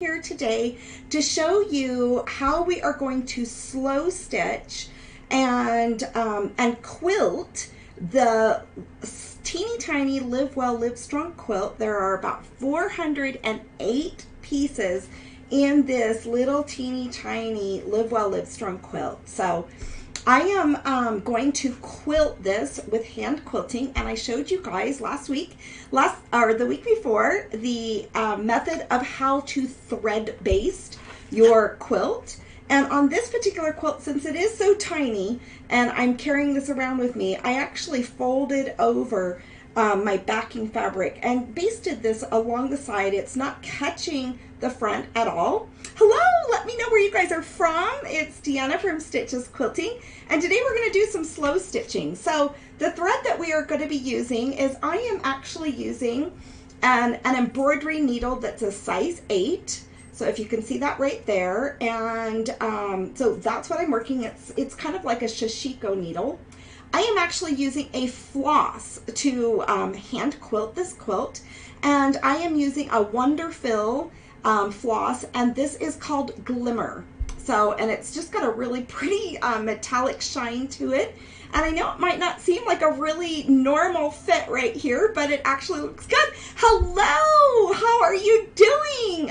Here today to show you how we are going to slow stitch and quilt the teeny tiny Live Well Live Strong quilt. There are about 408 pieces in this little teeny tiny Live Well Live Strong quilt. So I am going to quilt this with hand quilting, and I showed you guys the week before, the method of how to thread baste your quilt. And on this particular quilt, since it is so tiny and I'm carrying this around with me, I actually folded over my backing fabric and basted this along the side. It's not catching the front at all. Hello, let me know where you guys are from. It's Deanna from Stitches Quilting, and today we're going to do some slow stitching. So the thread that we are going to be using is, I am actually using an embroidery needle that's a size 8. So if you can see that right there, and so that's what I'm working. It's kind of like a shishiko needle. I am actually using a floss to hand quilt this quilt, and I am using a Wonderfill floss, and this is called Glimmer. So, and it's just got a really pretty metallic shine to it. And I know it might not seem like a really normal fit right here, but it actually looks good. Hello, how are you doing?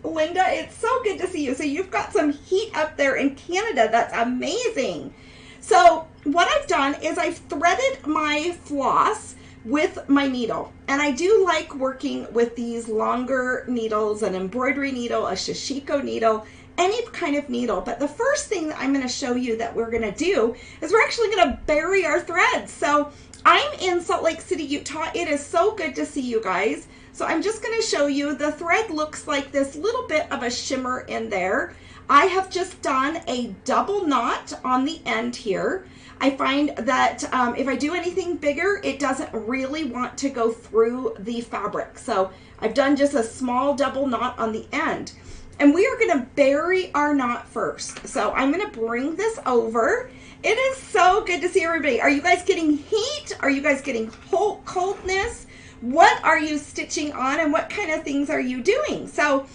Linda, it's so good to see you. So you've got some heat up there in Canada. That's amazing. So what I've done is I've threaded my floss with my needle, and I do like working with these longer needles, an embroidery needle, a shishiko needle, any kind of needle. But the first thing that I'm going to show you that we're going to do is we're actually going to bury our threads. So I'm in Salt Lake City, Utah. It is so good to see you guys. So I'm just going to show you, the thread looks like this little bit of a shimmer in there. I have just done a double knot on the end here. I find that if I do anything bigger, it doesn't really want to go through the fabric. So I've done just a small double knot on the end. And we are going to bury our knot first. So I'm going to bring this over. It is so good to see everybody. Are you guys getting heat? Are you guys getting coldness? What are you stitching on, and what kind of things are you doing? So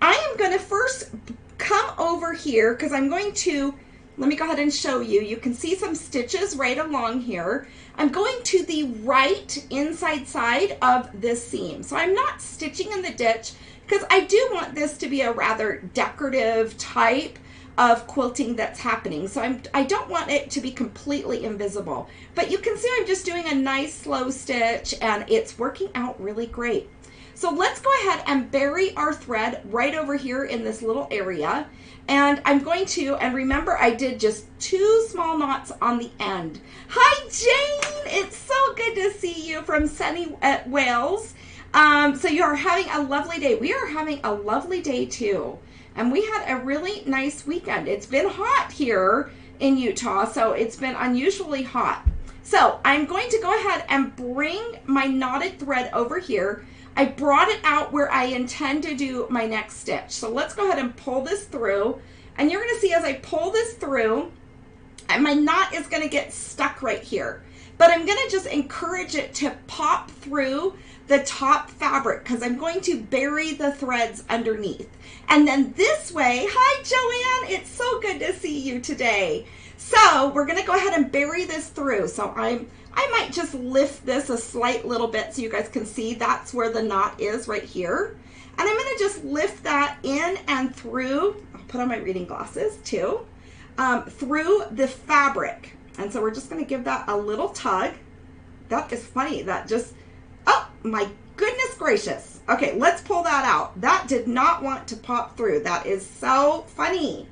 I am going to first come over here, because I'm going to, let me go ahead and show you. You can see some stitches right along here. I'm going to the right inside side of this seam. So I'm not stitching in the ditch, because I do want this to be a rather decorative type of quilting that's happening. So I don't want it to be completely invisible. But you can see I'm just doing a nice slow stitch, and it's working out really great. So let's go ahead and bury our thread right over here in this little area. And I'm going to, and remember, I did just 2 small knots on the end. Hi, Jane. It's so good to see you from sunny Wales. So you are having a lovely day. We are having a lovely day too. And we had a really nice weekend. It's been hot here in Utah, so it's been unusually hot. So I'm going to go ahead and bring my knotted thread over here. I brought it out where I intend to do my next stitch. So let's go ahead and pull this through. And you're going to see as I pull this through, and my knot is going to get stuck right here. But I'm going to just encourage it to pop through the top fabric, because I'm going to bury the threads underneath. And then this way, hi Joanne, it's so good to see you today. So we're going to go ahead and bury this through. So I might just lift this a slight little bit so you guys can see that's where the knot is right here. And I'm going to just lift that in and through, I'll put on my reading glasses too, through the fabric. And so we're just going to give that a little tug. That is funny. That just, oh my goodness gracious. Okay, let's pull that out. That did not want to pop through. That is so funny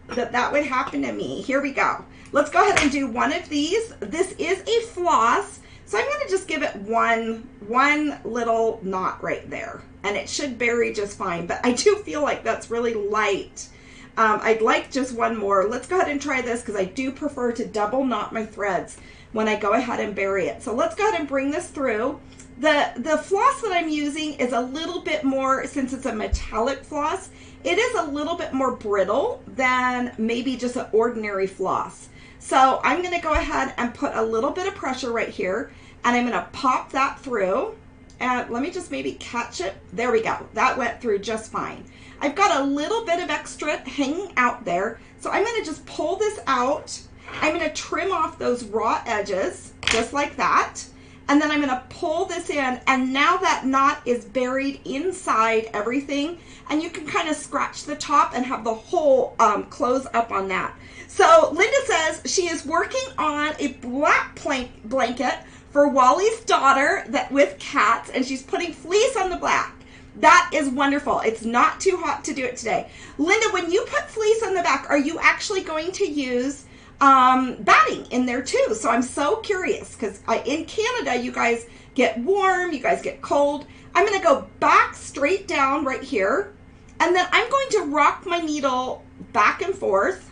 that would happen to me. Here we go. Let's go ahead and do one of these. This is a floss, so I'm going to just give it one little knot right there, and it should bury just fine, but I do feel like that's really light. I'd like just one more. Let's go ahead and try this, because I do prefer to double knot my threads when I go ahead and bury it. So let's go ahead and bring this through. The floss that I'm using is a little bit more, since it's a metallic floss, it is a little bit more brittle than maybe just an ordinary floss. So I'm going to go ahead and put a little bit of pressure right here, and I'm going to pop that through. and let me just maybe catch it. There we go. That went through just fine. I've got a little bit of extra hanging out there, so I'm going to just pull this out. I'm going to trim off those raw edges, just like that. And then I'm going to pull this in, and now that knot is buried inside everything, and you can kind of scratch the top and have the whole close up on that. So Linda says she is working on a black blanket for Wally's daughter with cats, and she's putting fleece on the black. That is wonderful. It's not too hot to do it today. Linda, when you put fleece on the back, are you actually going to use batting in there too? So I'm so curious, because in Canada you guys get warm, you guys get cold. I'm going to go back straight down right here, and then I'm going to rock my needle back and forth,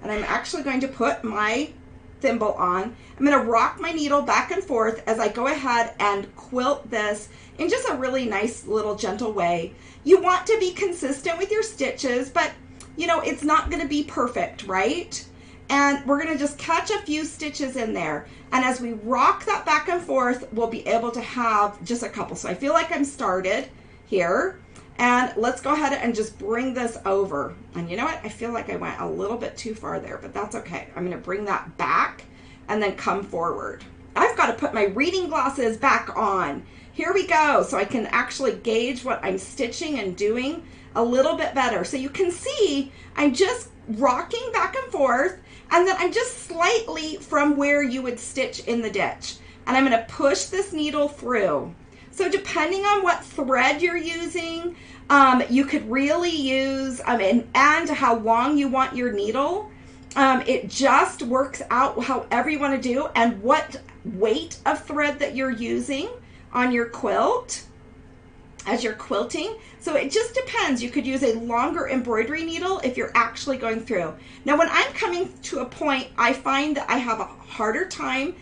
and I'm actually going to put my thimble on. I'm going to rock my needle back and forth as I go ahead and quilt this in just a really nice little gentle way. You want to be consistent with your stitches, but you know, it's not going to be perfect, right? And we're going to just catch a few stitches in there. And as we rock that back and forth, we'll be able to have just a couple. So I feel like I'm started here. And let's go ahead and just bring this over. And you know what? I feel like I went a little bit too far there, but that's okay. I'm going to bring that back and then come forward. I've got to put my reading glasses back on. Here we go. So I can actually gauge what I'm stitching and doing a little bit better. So you can see I'm just rocking back and forth, and then I'm just slightly from where you would stitch in the ditch. And I'm going to push this needle through. So depending on what thread you're using, you could really use, and how long you want your needle. It just works out however you want to do, and what weight of thread that you're using on your quilt as you're quilting. So it just depends. You could use a longer embroidery needle if you're actually going through. Now when I'm coming to a point, I find that I have a harder time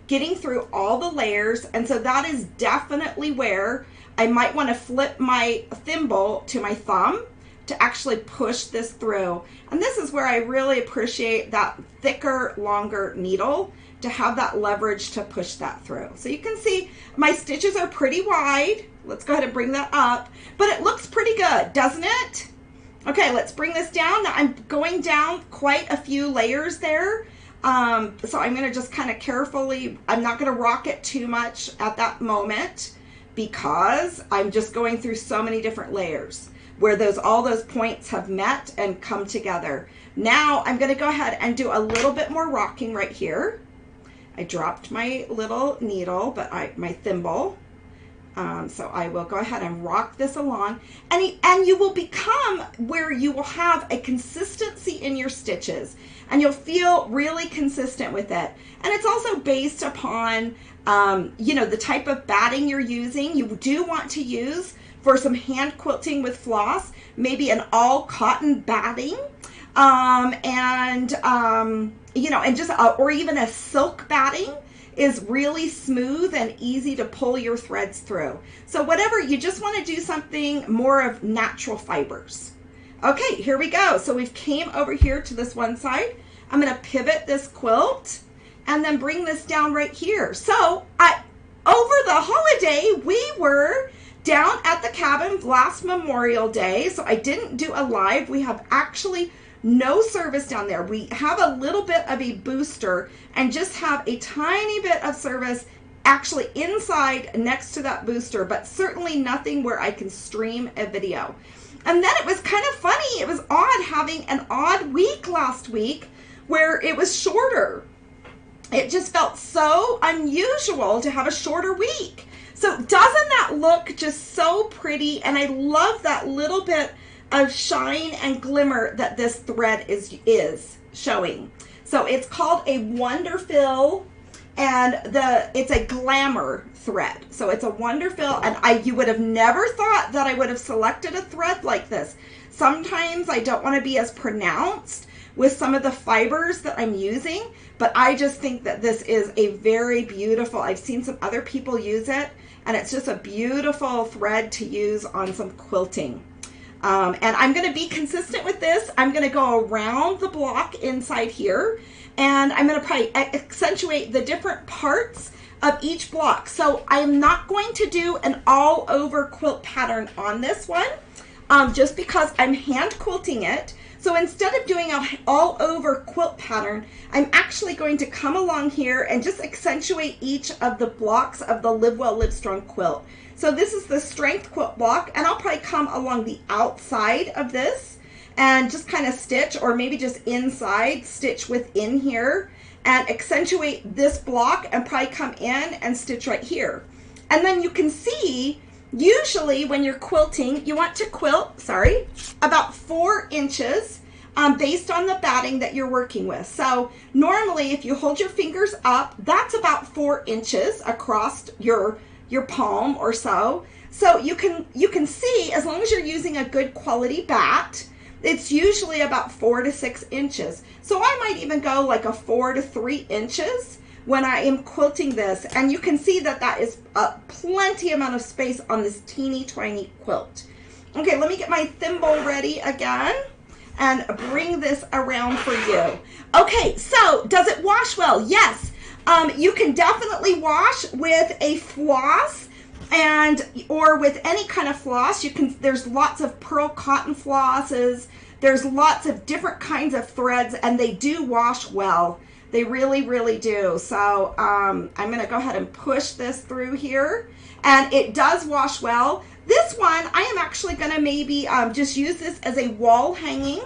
getting through all the layers, and so that is definitely where I might want to flip my thimble to my thumb to actually push this through. And this is where I really appreciate that thicker, longer needle to have that leverage to push that through. So you can see my stitches are pretty wide. Let's go ahead and bring that up, but it looks pretty good, doesn't it? Okay, let's bring this down. Now I'm going down quite a few layers there. So I'm going to just kind of carefully, I'm not going to rock it too much at that moment, because I'm just going through so many different layers where all those points have met and come together. Now I'm going to go ahead and do a little bit more rocking right here. I dropped my little needle, but my thimble. So I will go ahead and rock this along, and you will become where you will have a consistency in your stitches, and you'll feel really consistent with it. And it's also based upon, you know, the type of batting you're using. You do want to use, for some hand quilting with floss, maybe an all cotton batting, you know, and just, or even a silk batting is really smooth and easy to pull your threads through. So whatever, you just want to do something more of natural fibers. Okay, here we go. So we've came over here to this one side. I'm going to pivot this quilt and then bring this down right here. So over the holiday, we were down at the cabin last Memorial Day. So I didn't do a live. We have actually no service down there. We have a little bit of a booster and just have a tiny bit of service actually inside next to that booster, but certainly nothing where I can stream a video. And then it was kind of funny. It was odd having an odd week last week where it was shorter. It just felt so unusual to have a shorter week. So doesn't that look just so pretty? And I love that little bit of shine and glimmer that this thread is showing. So it's called a Wonderfill, and it's a glamour thread. So it's a Wonderfill, and you would have never thought that I would have selected a thread like this. Sometimes I don't want to be as pronounced with some of the fibers that I'm using, but I just think that this is a very beautiful, I've seen some other people use it, and it's just a beautiful thread to use on some quilting. And I'm going to be consistent with this. I'm going to go around the block inside here, and I'm going to probably accentuate the different parts of each block. So I am not going to do an all over quilt pattern on this one, just because I'm hand quilting it. So instead of doing an all over quilt pattern, I'm actually going to come along here and just accentuate each of the blocks of the Live Well, Live Strong quilt. So this is the strength quilt block, and I'll probably come along the outside of this and just kind of stitch, or maybe just inside, stitch within here and accentuate this block, and probably come in and stitch right here. And then you can see, usually when you're quilting, you want to quilt, about 4 inches based on the batting that you're working with. So normally if you hold your fingers up, that's about 4 inches across your palm or so. So you can see, as long as you're using a good quality bat, it's usually about 4 to 6 inches. So I might even go like a 4 to 3 inches when I am quilting this. And you can see that that is a plenty amount of space on this teeny tiny quilt. Okay, let me get my thimble ready again and bring this around for you. Okay, so does it wash well? Yes. You can definitely wash with a floss, or with any kind of floss. There's lots of pearl cotton flosses. There's lots of different kinds of threads, and they do wash well. They really, really do. So I'm going to go ahead and push this through here, and it does wash well. This one, I am actually going to maybe just use this as a wall hanging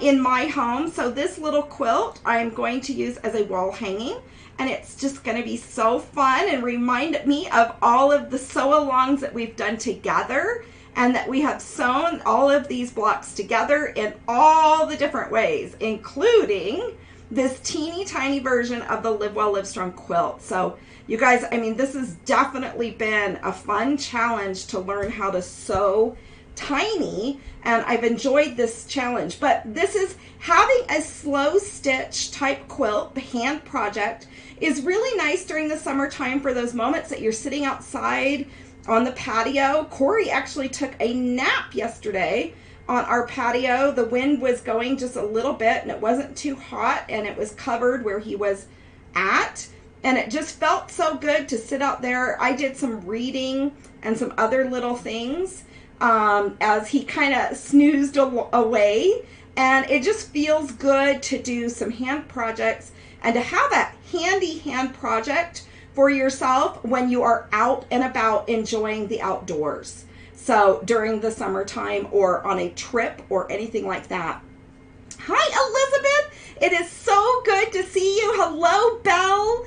in my home. So this little quilt I'm going to use as a wall hanging. And it's just going to be so fun and remind me of all of the sew-alongs that we've done together, and that we have sewn all of these blocks together in all the different ways, including this teeny tiny version of the Live Well, Live Strong quilt. So you guys, I mean, this has definitely been a fun challenge to learn how to sew tiny, and I've enjoyed this challenge. But this is having a slow stitch type quilt, the hand project, is really nice during the summertime for those moments that you're sitting outside on the patio. Corey actually took a nap yesterday on our patio. The wind was going just a little bit, and it wasn't too hot, and it was covered where he was at, and it just felt so good to sit out there. I did some reading and some other little things as he kind of snoozed away, and it just feels good to do some hand projects and to have a handy hand project for yourself when you are out and about enjoying the outdoors. So during the summertime, or on a trip, or anything like that. Hi, Elizabeth. It is so good to see you. Hello, Belle.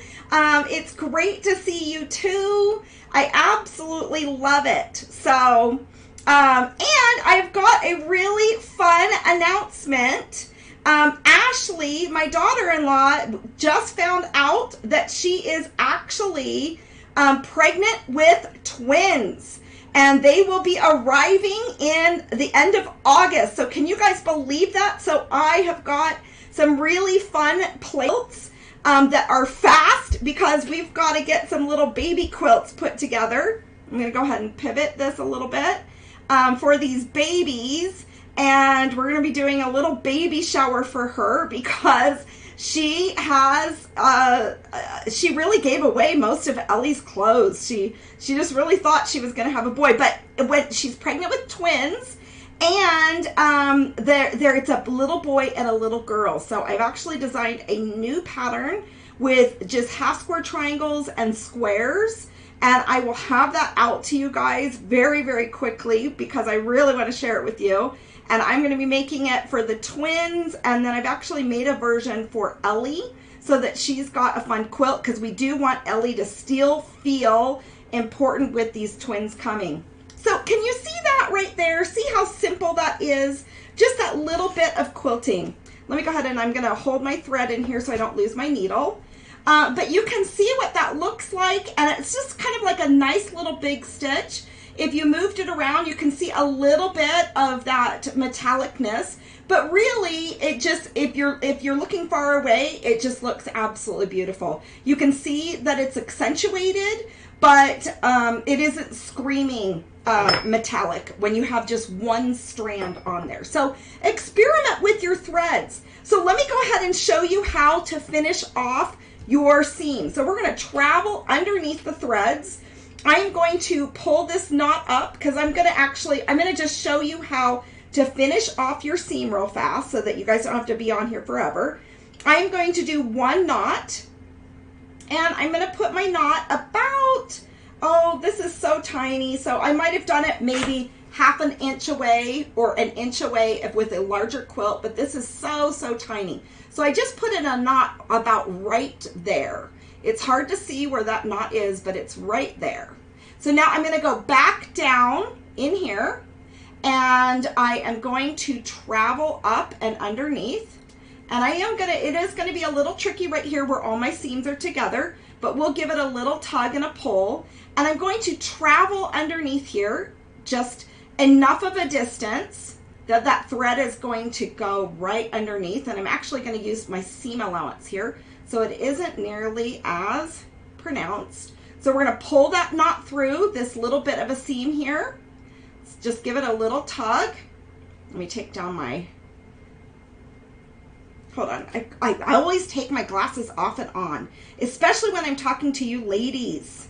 It's great to see you too. I absolutely love it. So, and I've got a really fun announcement. Ashley, my daughter-in-law, just found out that she is actually pregnant with twins, and they will be arriving in the end of August. So can you guys believe that? So I have got some really fun quilts that are fast, because we've got to get some little baby quilts put together. I'm going to go ahead and pivot this a little bit for these babies. And we're going to be doing a little baby shower for her, because she has, she really gave away most of Ellie's clothes. She just really thought she was going to have a boy, but when she's pregnant with twins, and it's a little boy and a little girl. So I've actually designed a new pattern with just half square triangles and squares. And I will have that out to you guys very, very quickly, because I really want to share it with you. And I'm going to be making it for the twins. And then I've actually made a version for Ellie, so that she's got a fun quilt, because we do want Ellie to still feel important with these twins coming. So can you see that right there? See how simple that is? Just that little bit of quilting. Let me go ahead, and I'm going to hold my thread in here so I don't lose my needle. But you can see what that looks like, and it's just kind of like a nice little big stitch. If you moved it around, you can see a little bit of that metallicness, but really it just, if you're looking far away, it just looks absolutely beautiful. You can see that it's accentuated, but it isn't screaming metallic when you have just one strand on there. So experiment with your threads. So let me go ahead and show you how to finish off your seam. So we're going to travel underneath the threads. I'm going to pull this knot up because I'm going to just show you how to finish off your seam real fast so that you guys don't have to be on here forever. I'm going to do one knot, and I'm going to put my knot about, oh, this is so tiny. So I might have done it maybe half an inch away or an inch away with a larger quilt, but this is so, so tiny. So I just put in a knot about right there. It's hard to see where that knot is, but it's right there. So now I'm going to go back down in here, and I am going to travel up and underneath. And it is going to be a little tricky right here where all my seams are together, but we'll give it a little tug and a pull. And I'm going to travel underneath here, just enough of a distance that thread is going to go right underneath. And I'm actually going to use my seam allowance here, so it isn't nearly as pronounced. So we're going to pull that knot through this little bit of a seam here. Let's just give it a little tug. Let me take down my, hold on. I always take my glasses off and on, especially when I'm talking to you ladies,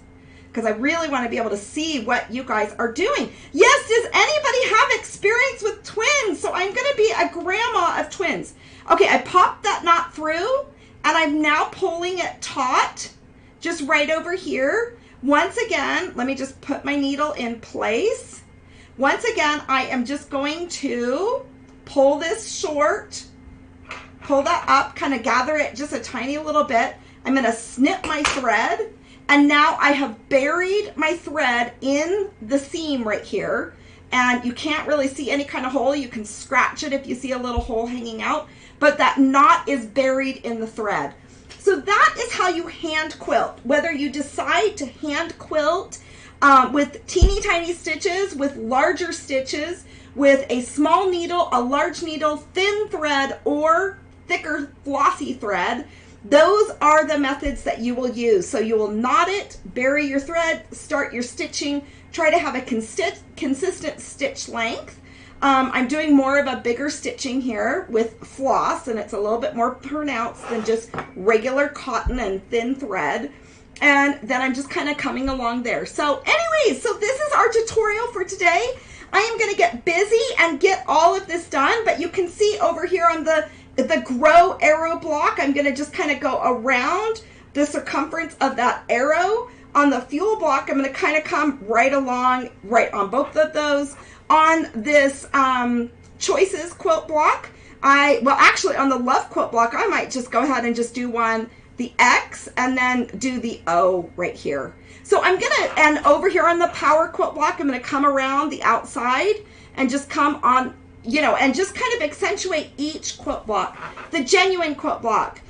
because I really want to be able to see what you guys are doing. Yes, does anybody have experience with twins? So I'm going to be a grandma of twins. Okay, I popped that knot through, and I'm now pulling it taut, just right over here. Once again, let me just put my needle in place. Once again, I am just going to pull this short, pull that up, kind of gather it just a tiny little bit. I'm going to snip my thread, and now I have buried my thread in the seam right here, and you can't really see any kind of hole. You can scratch it if you see a little hole hanging out, but that knot is buried in the thread. So that is how you hand quilt. Whether you decide to hand quilt with teeny tiny stitches, with larger stitches, with a small needle, a large needle, thin thread, or thicker flossy thread, those are the methods that you will use. So you will knot it, bury your thread, start your stitching, try to have a consistent stitch length. I'm doing more of a bigger stitching here with floss, and it's a little bit more pronounced than just regular cotton and thin thread. And then I'm just kind of coming along there. So anyways, so this is our tutorial for today. I am going to get busy and get all of this done, but you can see over here on the grow arrow block, I'm going to just kind of go around the circumference of that arrow. On the fuel block, I'm going to kind of come right along, right on both of those. On this Choices quilt block, actually on the Love quilt block, I might just go ahead and just do the X and then do the O right here. So I'm gonna, and over here on the Power quilt block, I'm gonna come around the outside and just come on, and just kind of accentuate each quilt block. The Genuine quilt block,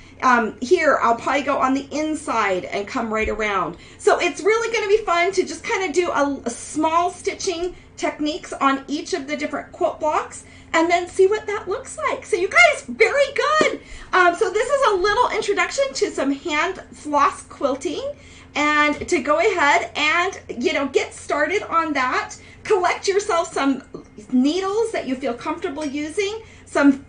here I'll probably go on the inside and come right around. So it's really going to be fun to just kind of do a small stitching techniques on each of the different quilt blocks and then see what that looks like. So you guys, very good. So this is a little introduction to some hand floss quilting, and to go ahead and get started on that. Collect yourself some needles that you feel comfortable using, some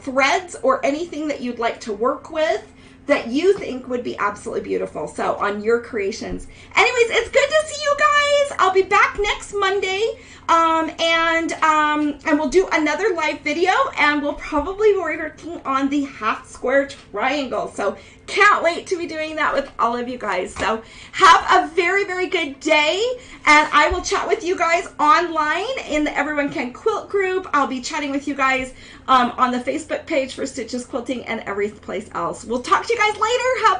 threads or anything that you'd like to work with that you think would be absolutely beautiful. So on your creations. Anyways, it's good to see you guys. I'll be back next Monday, and we'll do another live video, and we'll probably be working on the half square triangle. So can't wait to be doing that with all of you guys. So have a very, very good day, and I will chat with you guys online in the Everyone Can Quilt group. I'll be chatting with you guys on the Facebook page for Stitches Quilting and every place else. We'll talk to you guys later. Have